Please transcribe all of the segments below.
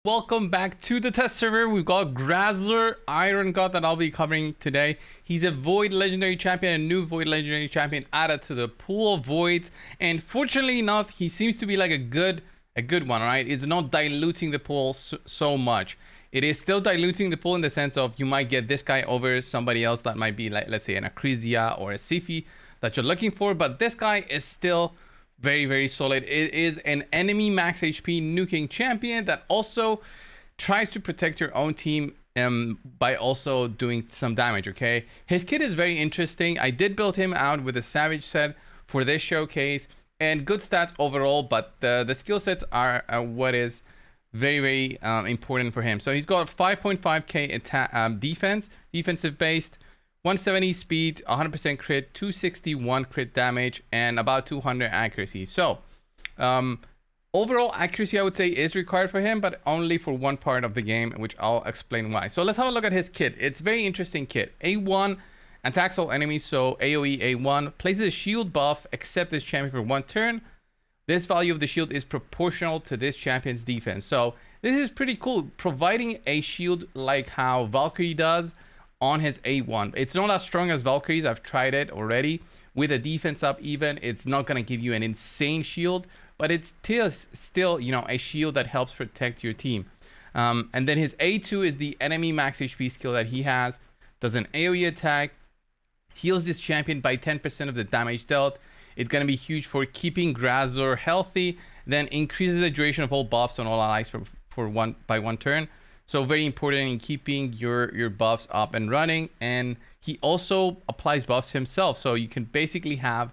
Welcome back to the test server. We've got Grazzler, Iron God, that I'll be covering today. He's a Void Legendary Champion, a new Void Legendary Champion added to the pool of Voids. And fortunately enough, he seems to be like a good one, right? It's not diluting the pool so much. It is still diluting the pool in the sense of you might get this guy over somebody else that might be like, let's say, an Akrisia or a Sifi that you're looking for. But this guy is still very solid. It is an enemy max HP nuking champion that also tries to protect your own team by also doing some damage. Okay, his kit is very interesting. I did build him out with a savage set for this showcase and good stats overall, but the skill sets are what is very important for him. So he's got 5.5k attack defensive based, 170 speed, 100% crit, 261 crit damage, and about 200 accuracy. So, overall accuracy, I would say, is required for him, but only for one part of the game, which I'll explain why. So let's have a look at his kit. It's a very interesting kit. A1 attacks all enemies, so AoE A1 places a shield buff, except this champion for one turn. This value of the shield is proportional to this champion's defense. So this is pretty cool, providing a shield like how Valkyrie does on his A1. It's not as strong as Valkyrie's. I've tried it already with a defense up. Even it's not going to give you an insane shield, but it's still you know, a shield that helps protect your team. And then his A2 is the enemy max HP skill that he has. Does an AoE attack, heals this champion by 10% of the damage dealt. It's going to be huge for keeping Grazzler healthy, then increases the duration of all buffs on all allies for one turn. So very important in keeping your buffs up and running. And he also applies buffs himself. So you can basically have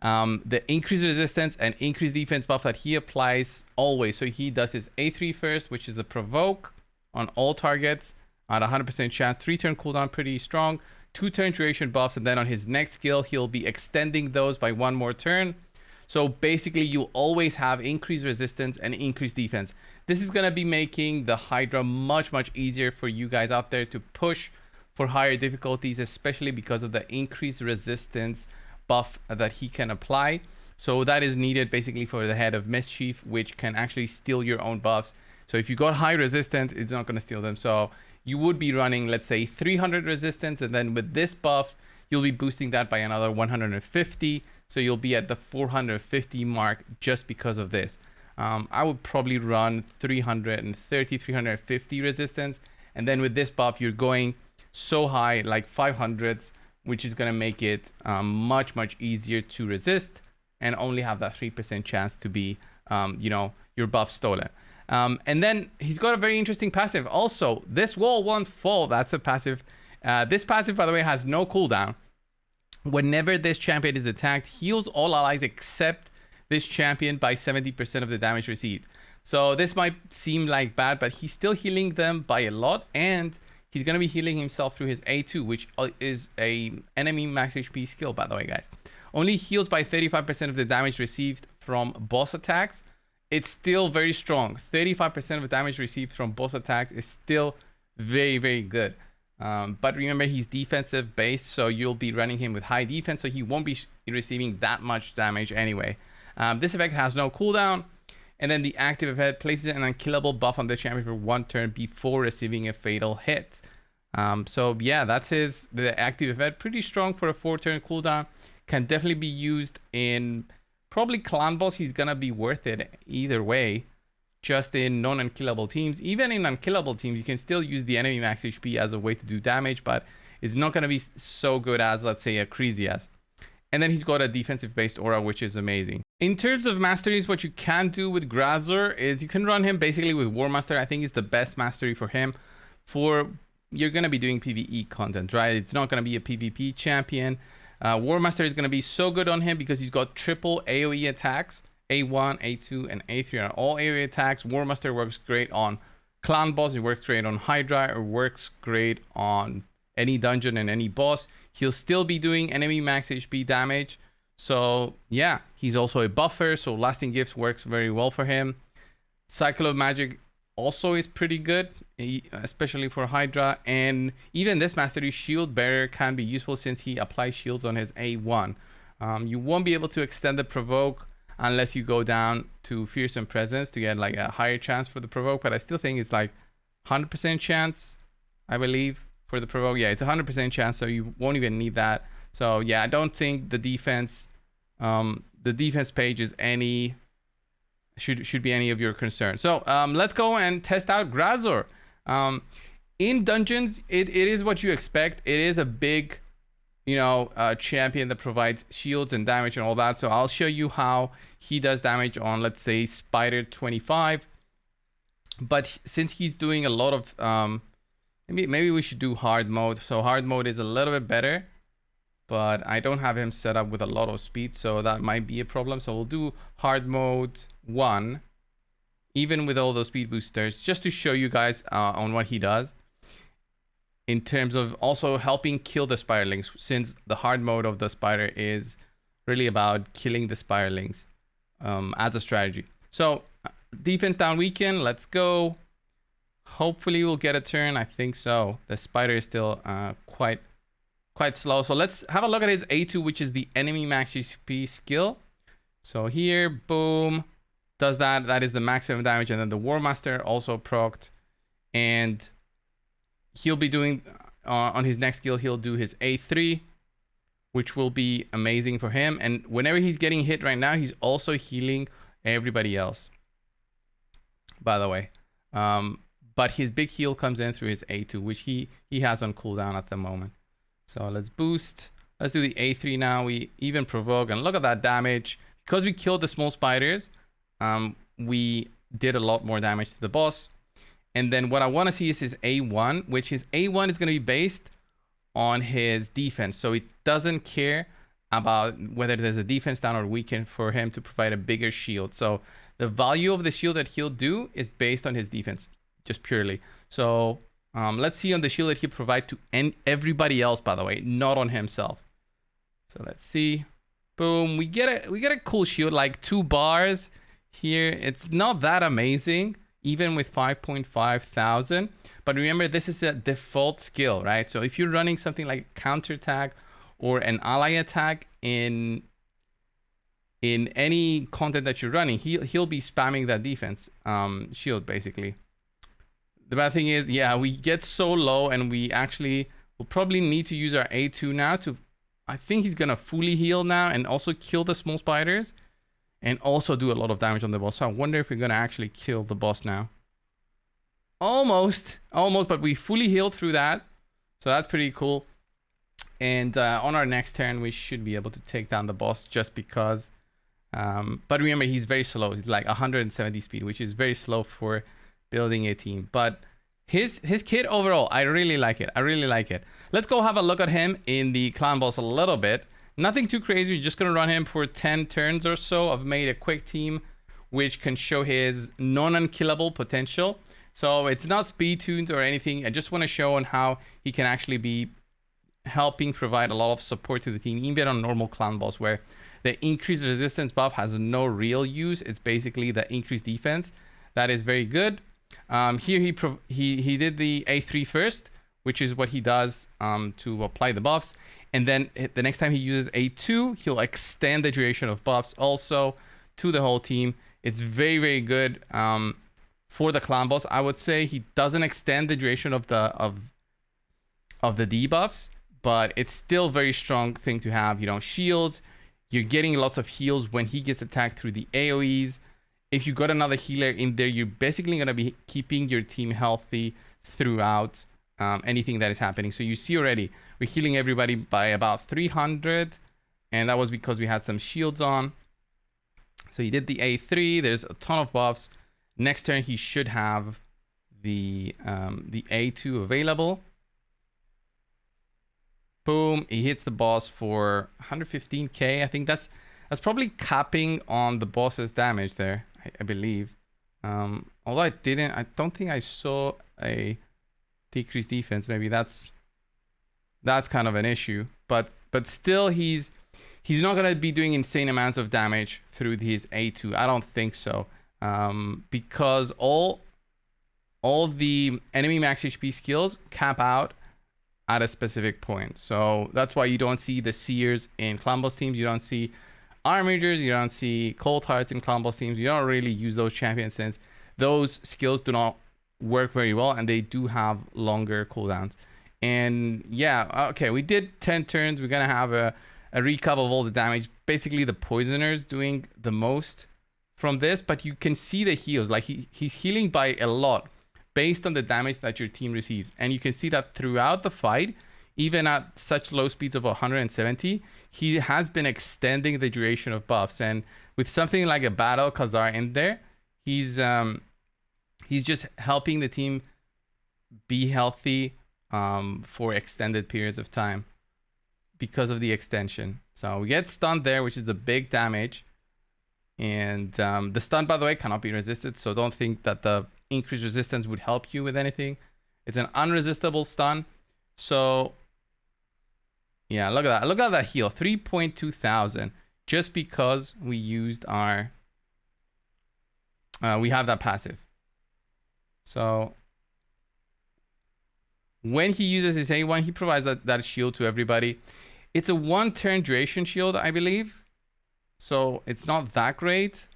the increased resistance and increased defense buff that he applies always. So he does his A3 first, which is the provoke on all targets at 100% chance. 3-turn cooldown, pretty strong. 2-turn duration buffs. And then on his next skill, he'll be extending those by one more turn. So basically, you always have increased resistance and increased defense. This is going to be making the Hydra much easier for you guys out there to push for higher difficulties, especially because of the increased resistance buff that he can apply. So that is needed basically for the Head of Mischief, which can actually steal your own buffs. So if you got high resistance, it's not going to steal them. So you would be running, let's say, 300 resistance, and then with this buff, you'll be boosting that by another 150. So you'll be at the 450 mark just because of this. I would probably run 330, 350 resistance. And then with this buff, you're going so high, like 500s, which is going to make it much easier to resist and only have that 3% chance to be, you know, your buff stolen. And then he's got a very interesting passive. Also, this wall won't fall. That's a passive. This passive, by the way, has no cooldown. Whenever this champion is attacked, heals all allies except this champion by 70% of the damage received. So this might seem like bad, but he's still healing them by a lot, and he's going to be healing himself through his A2, which is a enemy max HP skill, by the way, guys. Only heals by 35% of the damage received from boss attacks. It's still very strong. 35% of the damage received from boss attacks is still very good. But remember, he's defensive based, so you'll be running him with high defense, so he won't be receiving that much damage anyway. This effect has no cooldown, and then the active effect places an unkillable buff on the champion for one turn before receiving a fatal hit. So yeah, that's the active effect. Pretty strong for a 4-turn cooldown. Can definitely be used in probably clan boss. He's gonna be worth it either way. Just in non-unkillable teams. Even in unkillable teams, you can still use the enemy max HP as a way to do damage, but it's not going to be so good as, let's say, Akrisia's. And then he's got a defensive-based aura, which is amazing. In terms of masteries, what you can do with Grazzler is you can run him basically with War Master. I think is the best mastery for him. You're going to be doing PvE content, right? It's not going to be a PvP champion. War Master is going to be so good on him because he's got triple AoE attacks. A1, A2, and A3 are all AoE attacks. War Master works great on clan boss. It works great on Hydra. It works great on any dungeon and any boss. He'll still be doing enemy max HP damage. So yeah, he's also a buffer. So lasting gifts works very well for him. Cycle of Magic also is pretty good, especially for Hydra. And even this mastery, Shield Bearer, can be useful since he applies shields on his A1. You won't be able to extend the provoke unless you go down to Fearsome Presence to get like a higher chance for the provoke. But I still think it's like 100% chance, I believe, for the provoke. Yeah, it's 100% chance, so you won't even need that. So yeah, I don't think the defense page is any should be any of your concern. So let's go and test out Grazor. In dungeons, it is what you expect. It is a big, champion that provides shields and damage and all that. So I'll show you how he does damage on, let's say, Spider 25. But since he's doing a lot of, maybe we should do hard mode. So hard mode is a little bit better, but I don't have him set up with a lot of speed, so that might be a problem. So we'll do hard mode 1, even with all those speed boosters, just to show you guys on what he does in terms of also helping kill the spiderlings, since the hard mode of the spider is really about killing the spiderlings as a strategy. So defense down weaken, let's go. Hopefully we'll get a turn. I think so. The spider is still quite slow. So let's have a look at his A2, which is the enemy max HP skill. So here, boom, does that. That is the maximum damage. And then the War Master also procced. And he'll be doing, on his next skill, he'll do his A3, which will be amazing for him. And whenever he's getting hit right now, he's also healing everybody else, by the way. But his big heal comes in through his A2, which he has on cooldown at the moment. So let's boost. Let's do the A3 now. We even provoke, and look at that damage. Because we killed the small spiders, we did a lot more damage to the boss. And then what I want to see is his A1, which his A1 is going to be based on his defense. So it doesn't care about whether there's a defense down or weaken for him to provide a bigger shield. So the value of the shield that he'll do is based on his defense, just purely. So let's see on the shield that he provides to everybody else, by the way, not on himself. So let's see. Boom. We get a cool shield, like 2 bars here. It's not that amazing, even with 5.5 thousand. But remember, this is a default skill, right? So if you're running something like counterattack or an ally attack in any content that you're running, he'll be spamming that defense shield, basically. The bad thing is, yeah, we get so low, and we actually will probably need to use our A2 now to, I think he's gonna fully heal now and also kill the small spiders and also do a lot of damage on the boss. So I wonder if we're gonna actually kill the boss now. Almost, but we fully healed through that. So that's pretty cool. And on our next turn, we should be able to take down the boss just because. But remember, he's very slow. He's like 170 speed, which is very slow for building a team. But his kit overall, I really like it. Let's go have a look at him in the clan boss a little bit. Nothing too crazy. We're just gonna run him for 10 turns or so. I've made a quick team which can show his non-unkillable potential. So it's not speed tunes or anything. I just want to show on how he can actually be helping provide a lot of support to the team, even on normal clan boss, where the increased resistance buff has no real use. It's basically the increased defense. That is very good. Here he did the A3 first, which is what he does to apply the buffs. And then the next time he uses A2, he'll extend the duration of buffs also to the whole team. It's very, very good for the clan boss. I would say he doesn't extend the duration of the debuffs, but it's still a very strong thing to have. Shields. You're getting lots of heals when he gets attacked through the AoEs. If you got another healer in there, you're basically going to be keeping your team healthy throughout anything that is happening. So you see already, we're healing everybody by about 300, and that was because we had some shields on. So he did the A3. There's a ton of buffs. Next turn, he should have the A2 available. Boom, he hits the boss for 115k. I think that's probably capping on the boss's damage there, I believe. Although I don't think I saw a decreased defense. Maybe that's kind of an issue. But still, he's not gonna be doing insane amounts of damage through his A2. I don't think so. Because all the enemy max HP skills cap out at a specific point. So that's why you don't see the seers in clan boss teams. You don't see Armigers, you don't see Cold Hearts and Clown Boss teams. You don't really use those champions since those skills do not work very well and they do have longer cooldowns. And yeah, okay, we did 10 turns. We're gonna have a recap of all the damage. Basically, the Poisoner's doing the most from this, but you can see the heals. Like he's healing by a lot based on the damage that your team receives. And you can see that throughout the fight, even at such low speeds of 170, he has been extending the duration of buffs. And with something like a Battle Khazar in there, he's just helping the team be healthy for extended periods of time because of the extension. So we get stunned there, which is the big damage. And the stun, by the way, cannot be resisted. So don't think that the increased resistance would help you with anything. It's an unresistible stun. So yeah, look at that. Look at that heal. 3.2 thousand. Just because we used our... we have that passive. So when he uses his A1, he provides that shield to everybody. It's a 1-turn duration shield, I believe. So it's not that great,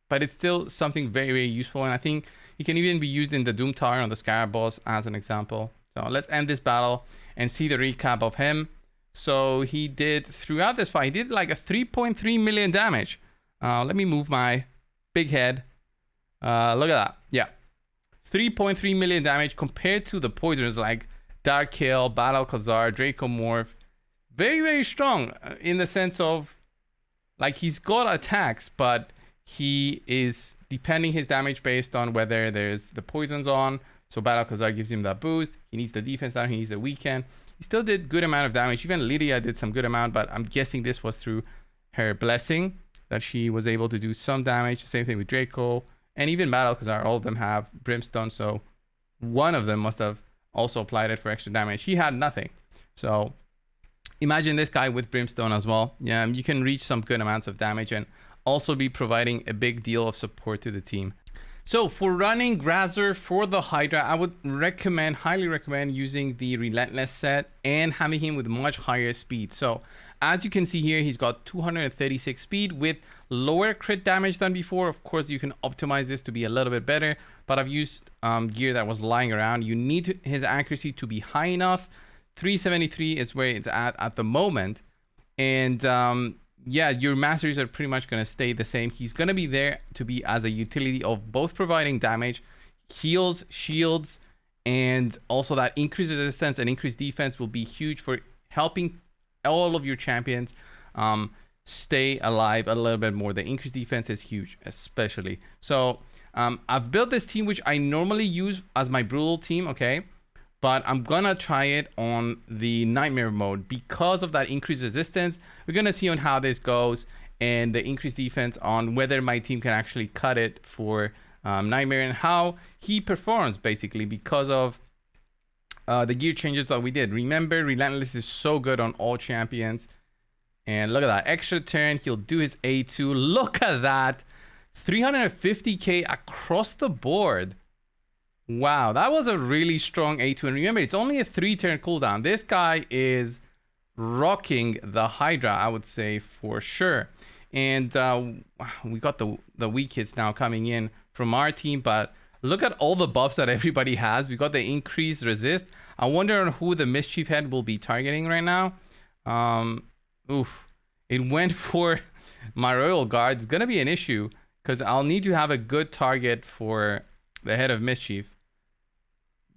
but it's still something very, very useful. And I think he can even be used in the Doom Tower on the Scarab boss as an example. So let's end this battle and see the recap of him. So he did, throughout this fight, he did like a 3.3 million damage. Let me move my big head. Look at that. Yeah. 3.3 million damage compared to the poisoners like Dark Kill, Battle Khazar, Draco Morph. Very, very strong in the sense of, like, he's got attacks, but he is depending his damage based on whether there's the poisons on. So Battle Khazar gives him that boost. He needs the defense down. He needs the weekend. He still did good amount of damage. Even Lydia did some good amount, but I'm guessing this was through her blessing that she was able to do some damage. Same thing with Draco. And even Battle Khazar, all of them have Brimstone. So one of them must have also applied it for extra damage. He had nothing. So imagine this guy with Brimstone as well. Yeah, you can reach some good amounts of damage and also be providing a big deal of support to the team. So for running Grazer for the Hydra, I would recommend, highly recommend using the Relentless set and having him with much higher speed. So as you can see here, he's got 236 speed with lower crit damage than before. Of course, you can optimize this to be a little bit better, but I've used gear that was lying around. You need his accuracy to be high enough. 373 is where it's at the moment. And yeah, your masteries are pretty much going to stay the same. He's going to be there to be as a utility of both providing damage, heals, shields, and also that increased resistance and increased defense will be huge for helping all of your champions stay alive a little bit more. The increased defense is huge, especially. So I've built this team, which I normally use as my brutal team, okay? But I'm gonna try it on the Nightmare mode because of that increased resistance. We're gonna see on how this goes and the increased defense on whether my team can actually cut it for Nightmare and how he performs basically because of the gear changes that we did. Remember, Relentless is so good on all champions. And look at that, extra turn, he'll do his A2. Look at that, 350k across the board. Wow, that was a really strong A2. And remember, it's only a 3-turn cooldown. This guy is rocking the Hydra, I would say, for sure. And we got the weak hits now coming in from our team. But look at all the buffs that everybody has. We got the increased resist. I wonder who the Mischief Head will be targeting right now. Oof. It went for my Royal Guard. It's going to be an issue because I'll need to have a good target for the Head of Mischief.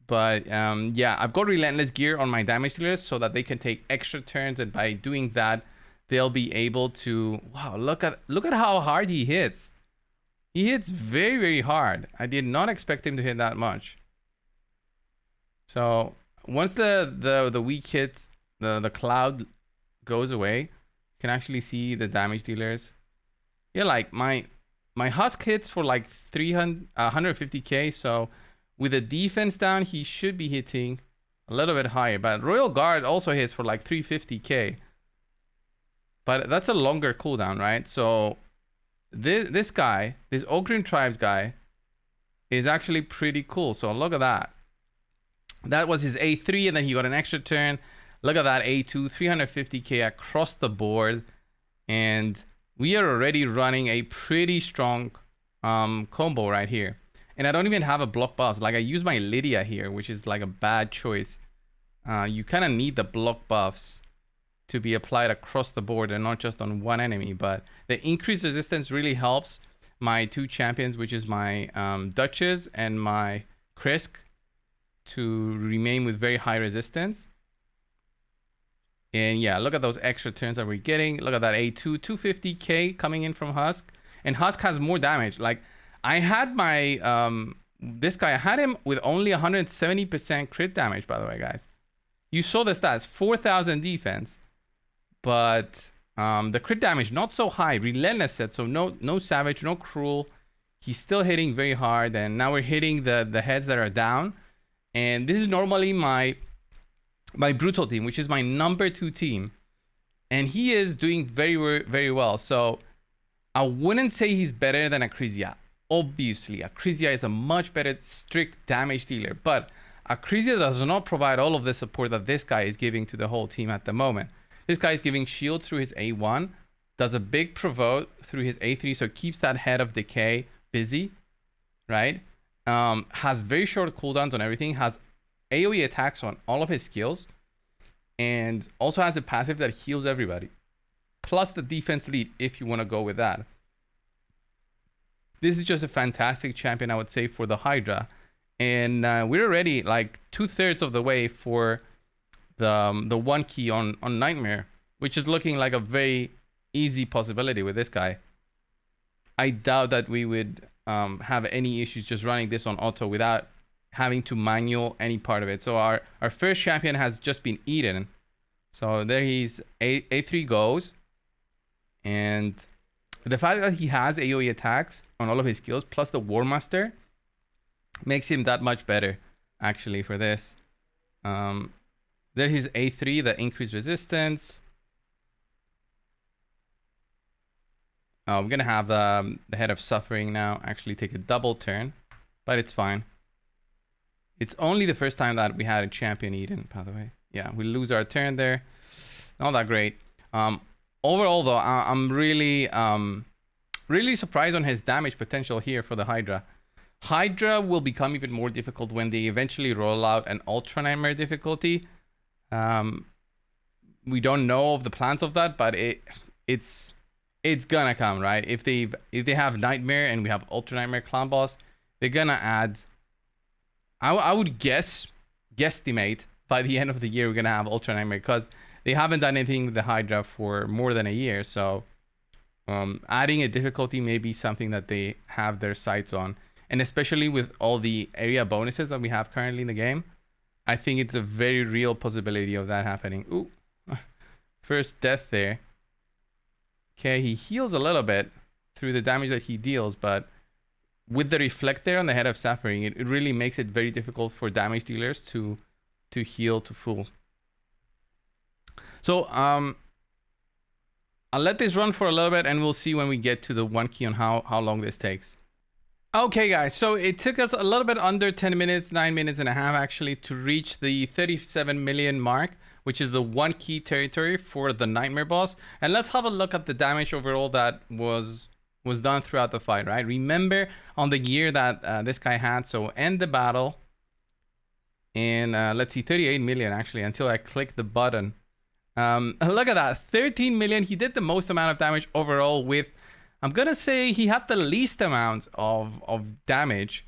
But yeah, I've got Relentless gear on my damage dealers so that they can take extra turns, and by doing that, they'll be able to... Wow, look at how hard he hits. He hits very, very hard. I did not expect him to hit that much. So once the weak hit, the cloud goes away, you can actually see the damage dealers. Yeah, like my husk hits for like 150k, so with the defense down, he should be hitting a little bit higher. But Royal Guard also hits for like 350k. But that's a longer cooldown, right? So this guy, this Ogrin Tribes guy, is actually pretty cool. So look at that. That was his A3, and then he got an extra turn. Look at that A2, 350k across the board. And we are already running a pretty strong combo right here. And I don't even have a block buffs. Like I use my Lydia here, which is like a bad choice. You kind of need the block buffs to be applied across the board and not just on one enemy. But the increased resistance really helps my two champions, which is my Duchess and my Krisk, to remain with very high resistance. And yeah, look at those extra turns that we're getting. Look at that A2, 250k coming in from Husk. And Husk has more damage. Like, I had my, this guy, I had him with only 170% crit damage, by the way, guys. You saw the stats, 4,000 defense. But the crit damage, not so high. Relentless set, so no Savage, no Cruel. He's still hitting very hard. And now we're hitting the heads that are down. And this is normally my Brutal team, which is my number 2 team. And he is doing very, very well. So I wouldn't say he's better than Acrisia. Obviously, Acrisia is a much better strict damage dealer. But Acrisia does not provide all of the support that this guy is giving to the whole team at the moment. This guy is giving shield through his A1. Does a big provoke through his A3. So keeps that head of decay busy. Right? Has very short cooldowns on everything. Has AoE attacks on all of his skills, and also has a passive that heals everybody, plus the defense lead if you want to go with that. This is just a fantastic champion, I would say, for the Hydra. And we're already like 2/3 of the way for the 1 key on Nightmare, which is looking like a very easy possibility with this guy. I doubt that we would have any issues just running this on auto without having to manual any part of it. So our first champion has just been eaten. So there he's A3 goes. And the fact that he has AoE attacks on all of his skills plus the War Master makes him that much better actually for this. There he's A3, the increased resistance. We're gonna have the Head of Suffering now actually take a double turn, but it's fine. It's only the first time that we had a champion eaten, by the way. Yeah, we lose our turn there. Not that great. Overall, though, I'm really surprised on his damage potential here for the Hydra. Hydra will become even more difficult when they eventually roll out an Ultra Nightmare difficulty. We don't know of the plans of that, but it's gonna come, right? If they have Nightmare and we have Ultra Nightmare Clown Boss, they're gonna add. I would guesstimate by the end of the year we're gonna have Ultra Nightmare, because they haven't done anything with the Hydra for more than a year. So adding a difficulty may be something that they have their sights on, and especially with all the area bonuses that we have currently in the game, I think it's a very real possibility of that happening. Ooh, first death there. Okay, he heals a little bit through the damage that he deals, but with the reflect there on the Head of Suffering, it really makes it very difficult for damage dealers to heal to full. So I'll let this run for a little bit, and we'll see when we get to the 1 key on how long this takes. Okay, guys, so it took us a little bit under 10 minutes, 9 minutes and a half actually, to reach the 37 million mark, which is the 1 key territory for the Nightmare boss. And let's have a look at the damage overall that was done throughout the fight, right? Remember on the gear that this guy had. So end the battle. And let's see, 38 million actually, until I click the button. Look at that, 13 million. He did the most amount of damage overall with, I'm gonna say he had the least amount of damage,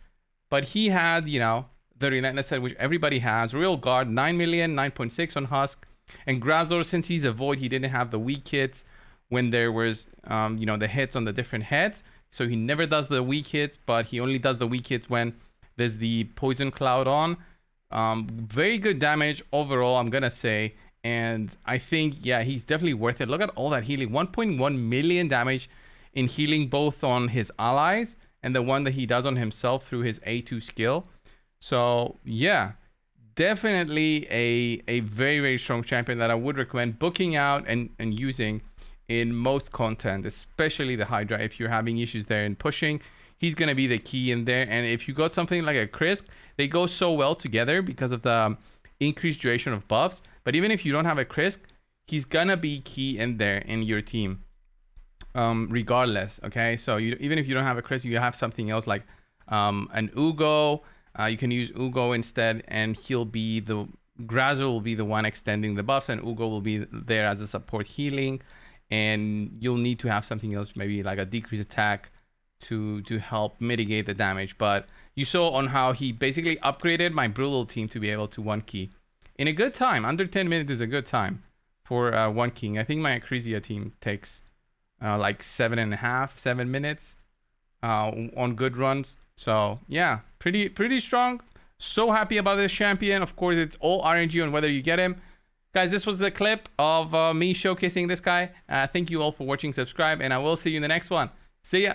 but he had, you know, the Relentless Head, which everybody has. Royal Guard, 9 million, 9.6 on Husk. And Grazor, since he's a Void, he didn't have the weak hits when there was, you know, the hits on the different heads. So he never does the weak hits, but he only does the weak hits when there's the Poison Cloud on. Very good damage overall, I'm gonna say. And I think, yeah, he's definitely worth it. Look at all that healing. 1.1 million damage in healing, both on his allies and the one that he does on himself through his A2 skill. So yeah, definitely a very, very strong champion that I would recommend booking out and using in most content, especially the Hydra. If you're having issues there in pushing, he's going to be the key in there. And if you got something like a Krisk, they go so well together because of the increased duration of buffs. But even if you don't have a Krisk, he's going to be key in there in your team. regardless. Okay, so even if you don't have a crystal, you have something else like an Ugo. You can use Ugo instead, and Grazer will be the one extending the buffs, and Ugo will be there as a support healing. And you'll need to have something else, maybe like a decreased attack to help mitigate the damage. But you saw on how he basically upgraded my Brule team to be able to 1-key in a good time. Under 10 minutes is a good time for 1-keying. I think my Acrisia team takes like 7 minutes on good runs. So yeah, pretty strong. So happy about this champion. Of course, it's all RNG on whether you get him. Guys, this was the clip of me showcasing this guy. Thank you all for watching. Subscribe, and I will see you in the next one. See ya.